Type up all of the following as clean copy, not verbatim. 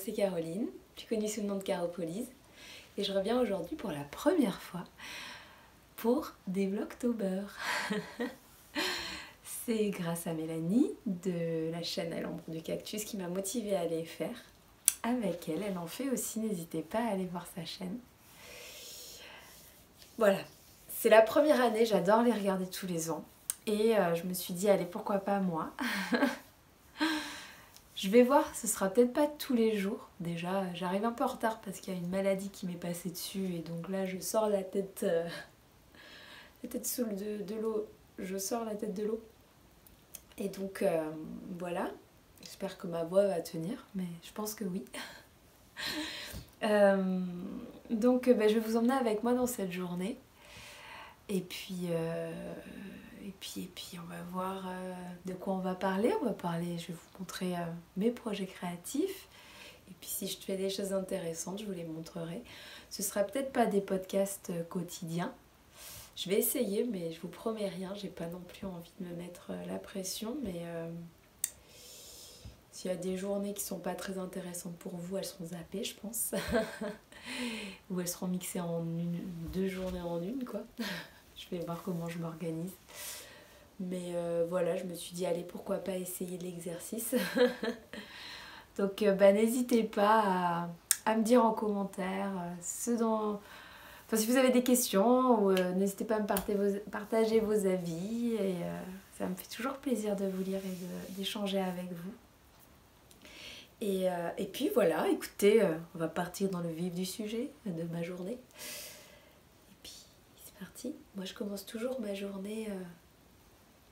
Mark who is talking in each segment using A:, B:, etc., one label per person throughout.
A: c'est Caroline, plus connue sous le nom de Caropolise. Et je reviens aujourd'hui pour la première fois pour des Vlogtober. C'est grâce à Mélanie de la chaîne À l'ombre du cactus qui m'a motivée à les faire avec elle. Elle en fait aussi, n'hésitez pas à aller voir sa chaîne. Voilà, c'est la première année, j'adore les regarder tous les ans. Et je me suis dit, allez, pourquoi pas moi. Je vais voir, ce sera peut-être pas tous les jours. Déjà, j'arrive un peu en retard parce qu'il y a une maladie qui m'est passée dessus. Et donc là, je sors la tête sous de l'eau. Je sors la tête de l'eau. Et donc, voilà. J'espère que ma voix va tenir, mais je pense que oui. Donc, je vais vous emmener avec moi dans cette journée. Et puis on va voir de quoi on va parler. Je vais vous montrer mes projets créatifs. Et puis si je fais des choses intéressantes, je vous les montrerai. Ce sera peut-être pas des podcasts quotidiens. Je vais essayer, mais je vous promets rien. J'ai pas non plus envie de me mettre la pression. Mais s'il y a des journées qui sont pas très intéressantes pour vous, elles seront zappées, je pense. Ou elles seront mixées en deux journées en une, quoi. Je vais voir comment je m'organise. Mais voilà, je me suis dit, allez, pourquoi pas essayer l'exercice. Donc, n'hésitez pas à me dire en commentaire si vous avez des questions, ou n'hésitez pas à me partager vos avis. Et ça me fait toujours plaisir de vous lire et d'échanger avec vous. Et puis voilà, écoutez, on va partir dans le vif du sujet de ma journée. Parti. Moi je commence toujours ma journée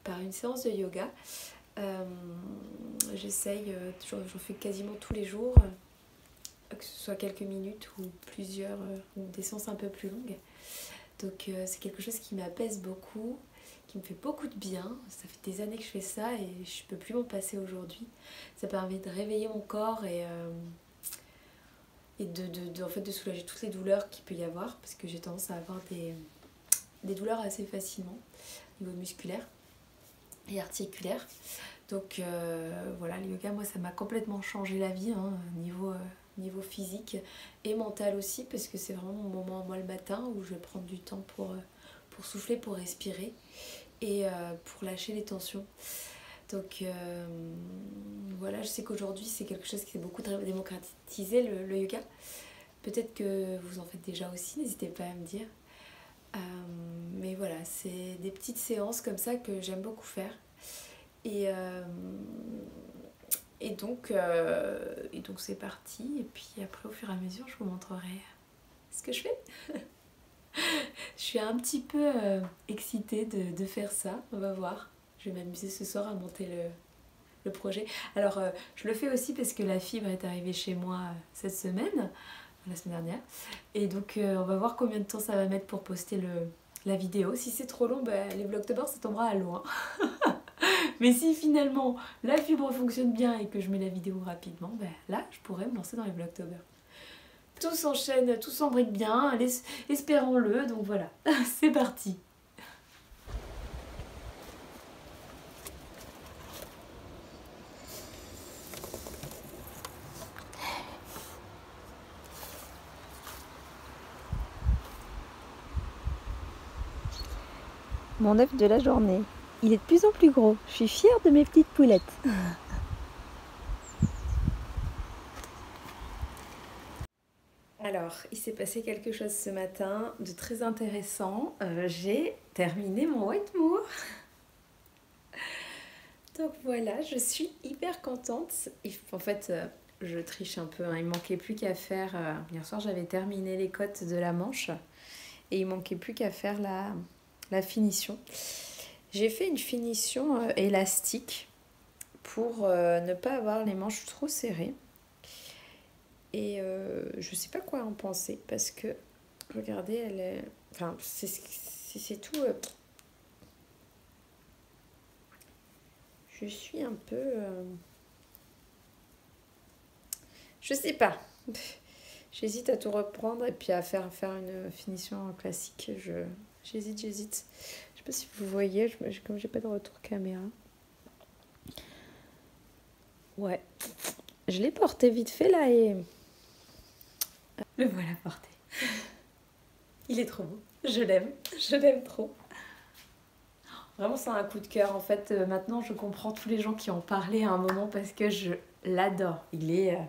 A: par une séance de yoga. J'essaye, j'en fais quasiment tous les jours, que ce soit quelques minutes ou plusieurs, ou des séances un peu plus longues. Donc c'est quelque chose qui m'apaise beaucoup, qui me fait beaucoup de bien. Ça fait des années que je fais ça et je peux plus m'en passer aujourd'hui. Ça permet de réveiller mon corps et en fait, de soulager toutes les douleurs qu'il peut y avoir, parce que j'ai tendance à avoir des douleurs assez facilement au niveau musculaire et articulaire. Donc voilà, le yoga, moi ça m'a complètement changé la vie, hein, niveau physique et mental aussi, parce que c'est vraiment mon moment, moi, le matin, où je vais prendre du temps pour souffler, pour respirer et pour lâcher les tensions. Donc voilà, je sais qu'aujourd'hui c'est quelque chose qui s'est beaucoup démocratisé, le yoga. Peut-être que vous en faites déjà aussi, n'hésitez pas à me dire. Mais voilà, c'est des petites séances comme ça que j'aime beaucoup faire. Et donc c'est parti. Et puis après, au fur et à mesure, je vous montrerai ce que je fais. Je suis un petit peu excitée de faire ça. On va voir. Je vais m'amuser ce soir à monter le projet. Alors, je le fais aussi parce que la fibre est arrivée chez moi cette semaine. La semaine dernière. Et donc on va voir combien de temps ça va mettre pour poster la vidéo. Si c'est trop long, les Vlogtober ça tombera à l'eau. Mais si finalement la fibre fonctionne bien et que je mets la vidéo rapidement, là je pourrais me lancer dans les Vlogtober. Tout s'enchaîne, tout s'embrique bien, espérons-le. Donc voilà, c'est parti.
B: Mon œuf de la journée. Il est de plus en plus gros. Je suis fière de mes petites poulettes.
A: Alors, il s'est passé quelque chose ce matin de très intéressant. J'ai terminé mon Whitemoor. Donc voilà, je suis hyper contente. En fait, je triche un peu, hein. Il ne manquait plus qu'à faire... hier soir, j'avais terminé les côtes de la manche. Et il ne manquait plus qu'à faire la finition. J'ai fait une finition élastique pour ne pas avoir les manches trop serrées. Et je ne sais pas quoi en penser parce que, regardez, elle est... Enfin, c'est tout... je suis un peu... je sais pas. J'hésite à tout reprendre et puis à faire une finition classique. J'hésite. Je sais pas si vous voyez, comme j'ai pas de retour caméra. Ouais. Je l'ai porté vite fait là et le voilà porté. Il est trop beau, je l'aime trop. Vraiment c'est un coup de cœur en fait. Maintenant je comprends tous les gens qui en parlaient à un moment parce que je l'adore. Il est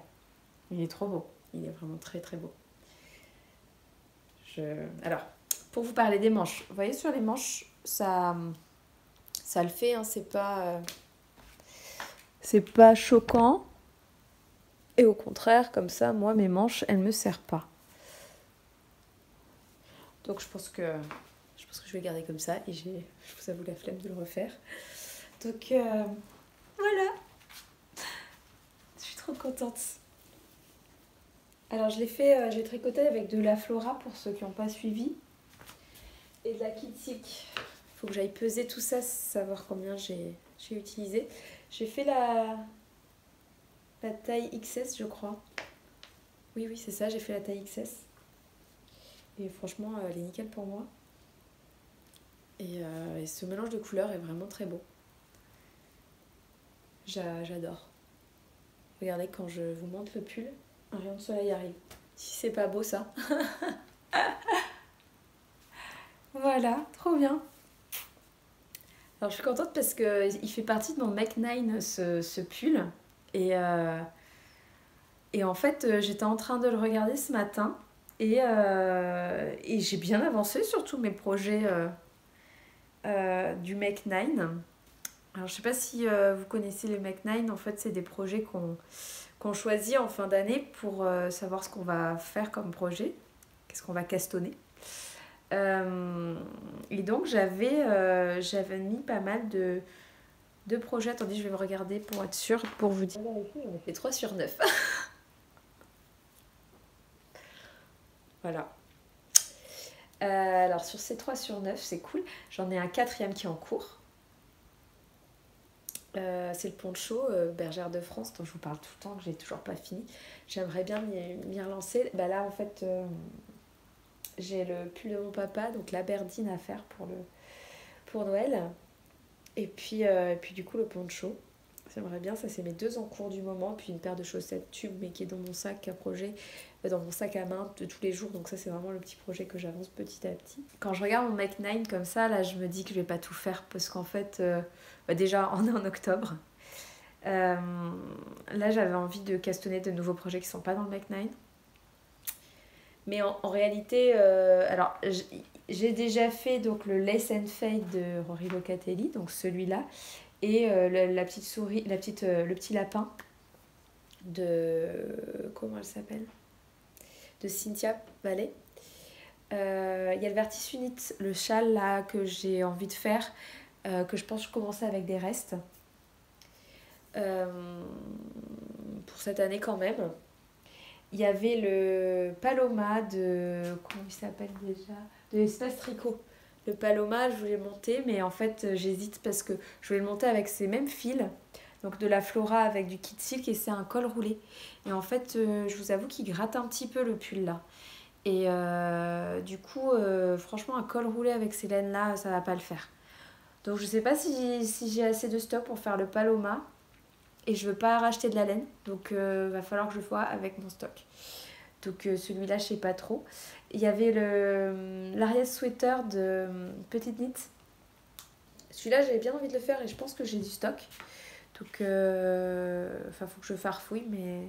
A: trop beau, il est vraiment très très beau. Alors, pour vous parler des manches, vous voyez sur les manches, ça le fait, hein, c'est pas choquant. Et au contraire, comme ça, moi, mes manches, elles me serrent pas. Donc je pense que je vais garder comme ça et je vous avoue la flemme de le refaire. Donc voilà, je suis trop contente. Alors je j'ai tricoté avec de la Flora pour ceux qui n'ont pas suivi et de la Kid Silk. Il faut que j'aille peser tout ça, savoir combien j'ai utilisé. J'ai fait la taille XS je crois. Oui c'est ça, j'ai fait la taille XS. Et franchement elle est nickel pour moi. Et ce mélange de couleurs est vraiment très beau. J'adore. Regardez quand je vous montre le pull, un rayon de soleil arrive. Si c'est pas beau ça. Voilà, trop bien. Alors je suis contente parce qu'il fait partie de mon Make 9 ce pull. Et en fait j'étais en train de le regarder ce matin. Et j'ai bien avancé sur tous mes projets du Make 9. Alors je sais pas si vous connaissez les Make 9. En fait c'est des projets qu'on choisit en fin d'année pour savoir ce qu'on va faire comme projet. Qu'est-ce qu'on va castonner. Et donc j'avais mis pas mal de projets. Attendez, je vais me regarder pour être sûre, pour vous dire. J'en ai fait 3 sur 9. Voilà. Alors sur ces 3 sur 9, c'est cool. J'en ai un 4e qui est en cours. C'est le poncho Bergère de France dont je vous parle tout le temps, que j'ai toujours pas fini. J'aimerais bien m'y relancer. Bah là en fait j'ai le pull de mon papa, donc la Berdine à faire pour Noël. Et puis du coup le poncho. J'aimerais bien, ça c'est mes 2 en cours du moment. Puis une paire de chaussettes tubes mais qui est dans mon sac à projet, dans mon sac à main de tous les jours. Donc ça c'est vraiment le petit projet que j'avance petit à petit. Quand je regarde mon Make 9 comme ça, là je me dis que je vais pas tout faire parce qu'en fait déjà on est en octobre. Là j'avais envie de castonner de nouveaux projets qui sont pas dans le Make 9. Mais en réalité, alors j'ai déjà fait donc le Lace and Fade de Rory Locatelli, donc celui-là, et la petite souris, le petit lapin de comment elle s'appelle, de Cynthia Vallée. Il y a le Vertis Unit, le châle là que j'ai envie de faire, que je pense que je commençais avec des restes pour cette année quand même. Il y avait le Paloma de... Comment il s'appelle déjà? De Espace Tricot. Le Paloma, je voulais le monter, mais en fait, j'hésite parce que je voulais le monter avec ces mêmes fils. Donc de la Flora avec du Kid Silk et c'est un col roulé. Et en fait, je vous avoue qu'il gratte un petit peu le pull là. Et du coup, franchement, un col roulé avec ces laines là, ça va pas le faire. Donc je sais pas si j'ai assez de stock pour faire le Paloma. Et je veux pas racheter de la laine, donc va falloir que je vois avec mon stock. Donc celui-là, je sais pas trop. Il y avait l'Ariel Sweater de Petite Knit. Celui-là, j'avais bien envie de le faire et je pense que j'ai du stock. Donc, faut que je farfouille, mais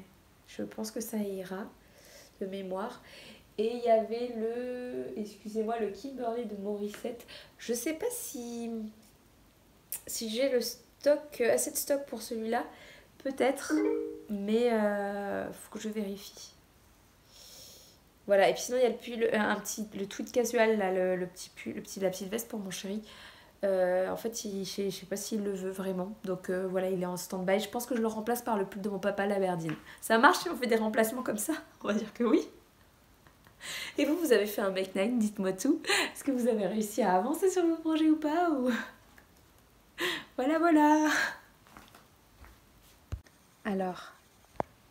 A: je pense que ça ira de mémoire. Et il y avait excusez-moi, le Kimberly de Morissette. Je sais pas si j'ai le stock, assez de stock pour celui-là. Peut-être, mais faut que je vérifie. Voilà, et puis sinon il y a le tweed casual, là, le petit pull, la petite veste pour mon chéri. En fait, je sais pas s'il le veut vraiment. Donc voilà, il est en stand-by. Je pense que je le remplace par le pull de mon papa, la Berdine. Ça marche si on fait des remplacements comme ça? On va dire que oui. Et vous avez fait un Make 9, dites-moi tout. Est-ce que vous avez réussi à avancer sur vos projets ou pas ou... Voilà. Alors,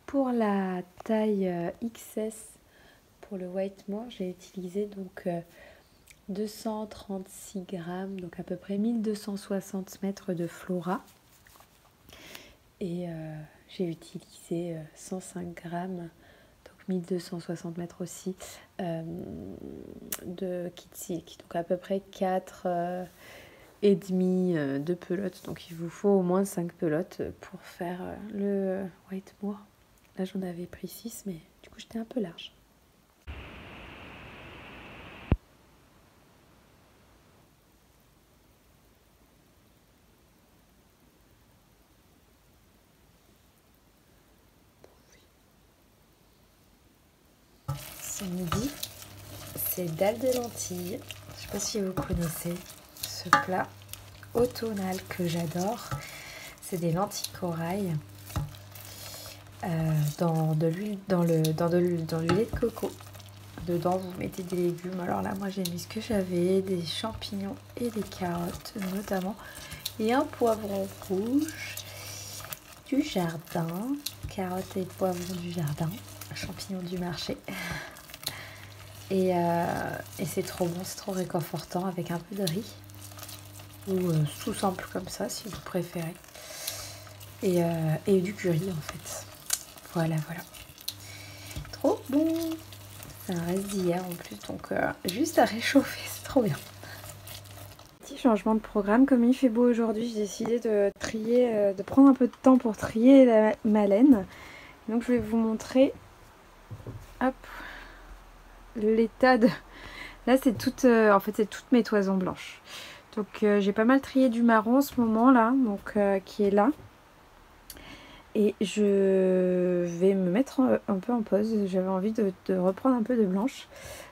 A: pour la taille XS, pour le White Moor, j'ai utilisé donc 236 grammes, donc à peu près 1260 mètres de Flora. Et j'ai utilisé 105 grammes, donc 1260 mètres aussi, de kit silk. Donc à peu près 4 et demi de pelotes. Donc il vous faut au moins 5 pelotes pour faire le white moor. Là j'en avais pris 6, mais du coup j'étais un peu large. Ce midi, c'est dalle de lentilles. Je ne sais pas si vous connaissez ce plat automnal que j'adore. C'est des lentilles corail dans de l'huile de coco. Dedans, vous mettez des légumes. Alors là, moi, j'ai mis ce que j'avais, des champignons et des carottes notamment, et un poivron rouge du jardin, carottes et poivrons du jardin, champignons du marché. Et c'est trop bon, c'est trop réconfortant avec un peu de riz ou tout simple comme ça si vous préférez, et du curry en fait. Voilà, trop bon. C'est un reste d'hier en plus, donc juste à réchauffer, c'est trop bien. Petit changement de programme, comme il fait beau aujourd'hui, j'ai décidé de trier, de prendre un peu de temps pour trier ma laine. Donc je vais vous montrer, hop, l'état de... Là c'est toutes mes toisons blanches. Donc j'ai pas mal trié du marron en ce moment là, donc qui est là. Et je vais me mettre un peu en pause. J'avais envie de reprendre un peu de blanche,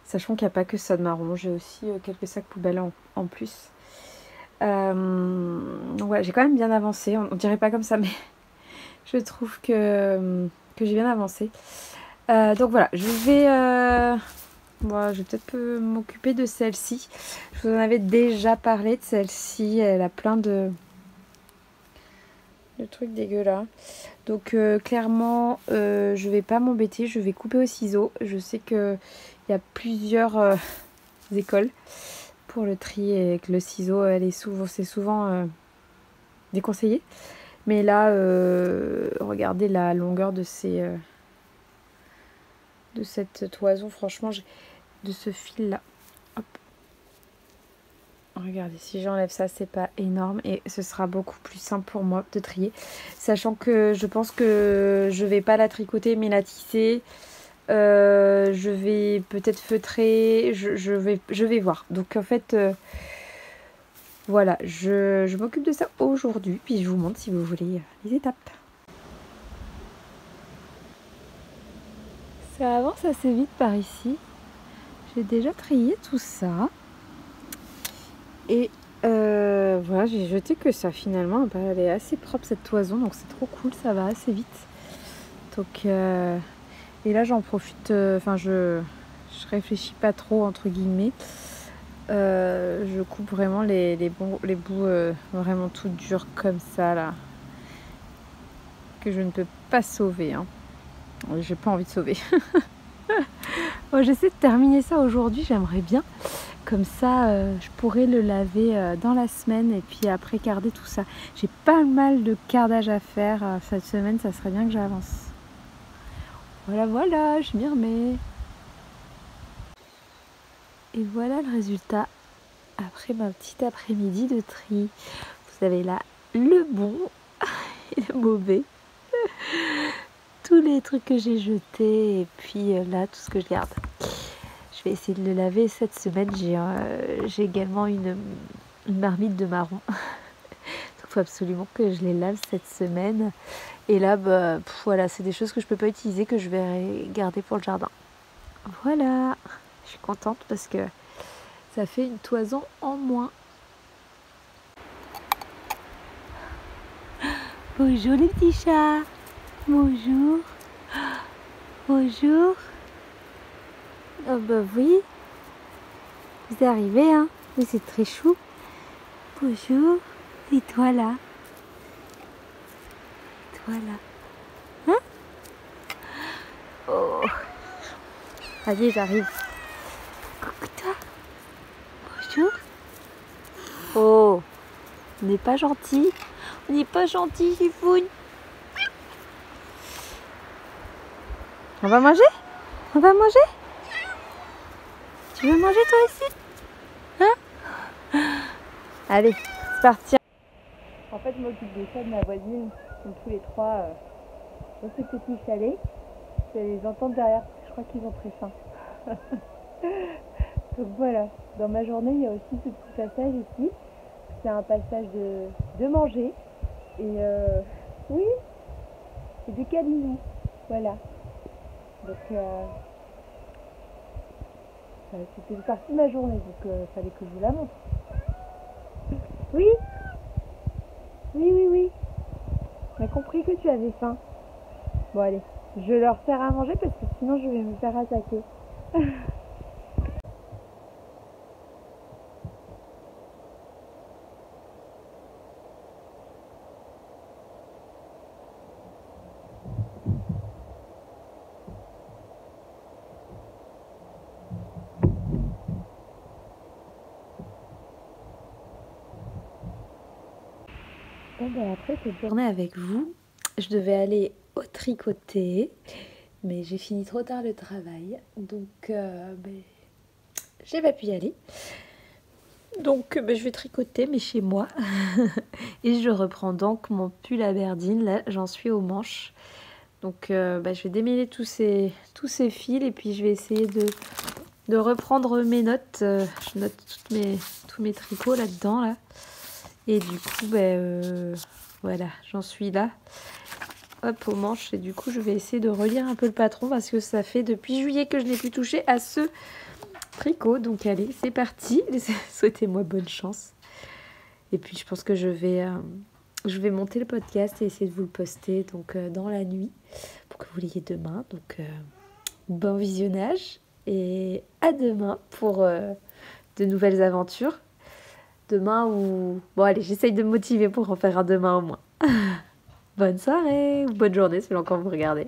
A: sachant qu'il n'y a pas que ça de marron. J'ai aussi quelques sacs poubelles en plus. Ouais, j'ai quand même bien avancé. On dirait pas comme ça, mais je trouve que j'ai bien avancé. Donc voilà, je vais peut-être m'occuper de celle-ci. Je vous en avais déjà parlé de celle-ci. Elle a plein de trucs dégueulasses. Donc clairement, je vais pas m'embêter. Je vais couper au ciseau. Je sais qu'il y a plusieurs écoles pour le tri et que le ciseau, c'est souvent déconseillé. Mais là, regardez la longueur de cette toison. Franchement, de ce fil là, hop, regardez, si j'enlève ça, c'est pas énorme et ce sera beaucoup plus simple pour moi de trier, sachant que je pense que je vais pas la tricoter mais la tisser. Je vais peut-être feutrer, je vais voir. Donc en fait voilà, je m'occupe de ça aujourd'hui, puis je vous montre si vous voulez les étapes. Ça avance assez vite par ici. J'ai déjà trié tout ça. Et voilà, j'ai jeté que ça finalement. Elle est assez propre cette toison, donc c'est trop cool, ça va assez vite. Donc, et là j'en profite, je réfléchis pas trop entre guillemets. Je coupe vraiment les bouts vraiment tout durs comme ça là. Que je ne peux pas sauver. Hein. J'ai pas envie de sauver. Bon, j'essaie de terminer ça aujourd'hui, j'aimerais bien. Comme ça, je pourrais le laver dans la semaine et puis après garder tout ça. J'ai pas mal de cardage à faire cette semaine, ça serait bien que j'avance. Voilà, je m'y remets. Et voilà le résultat après ma petite après-midi de tri. Vous avez là le bon et le mauvais. Tous les trucs que j'ai jetés et puis là tout ce que je garde. Je vais essayer de le laver cette semaine. J'ai également une marmite de marron. Donc il faut absolument que je les lave cette semaine. Et là, voilà, c'est des choses que je peux pas utiliser, que je vais garder pour le jardin. Voilà, je suis contente parce que ça fait une toison en moins. Bonjour les petits chats. Bonjour. Bonjour. Oh bah oui. Vous arrivez, hein. Mais c'est très chou. Bonjour. Et toi là? Et toi là? Hein? Oh. Allez, j'arrive. Coucou toi. Bonjour. Oh. On n'est pas gentil. On n'est pas gentil, Chifoun.
B: On va manger? On va manger? Tu veux manger toi aussi? Hein? Allez, c'est parti. En fait, je m'occupe des chats de ma voisine, qui sont tous les trois dans ce petit chalet. Je vais les entendre derrière, je crois qu'ils ont très faim. Donc voilà, dans ma journée, il y a aussi ce petit passage ici. C'est un passage de manger et oui, et de câlinous. Voilà. Donc c'était une partie de ma journée, donc il fallait que je vous la montre. Oui, oui, oui, oui. On a compris que tu avais faim. Bon allez, je vais leur faire à manger parce que sinon je vais me faire attaquer. Bon, ben après cette journée avec vous, je devais aller au tricoter, mais j'ai fini trop tard le travail, donc j'ai pas pu y aller. Donc je vais tricoter, mais chez moi. Et je reprends donc mon pull Aberdeen, là j'en suis aux manches. Donc je vais démêler tous ces fils et puis je vais essayer de reprendre mes notes. Je note tous mes tricots là-dedans, là. Et du coup, voilà, j'en suis là. Hop, aux manches. Et du coup, je vais essayer de relire un peu le patron parce que ça fait depuis juillet que je n'ai plus touché à ce tricot. Donc allez, c'est parti. Souhaitez-moi bonne chance. Et puis, je pense que je vais monter le podcast et essayer de vous le poster donc, dans la nuit pour que vous l'ayez demain. Donc, bon visionnage et à demain pour de nouvelles aventures. Demain ou... Bon allez, j'essaye de me motiver pour en faire un demain au moins. Bonne soirée ou bonne journée selon quand vous regardez.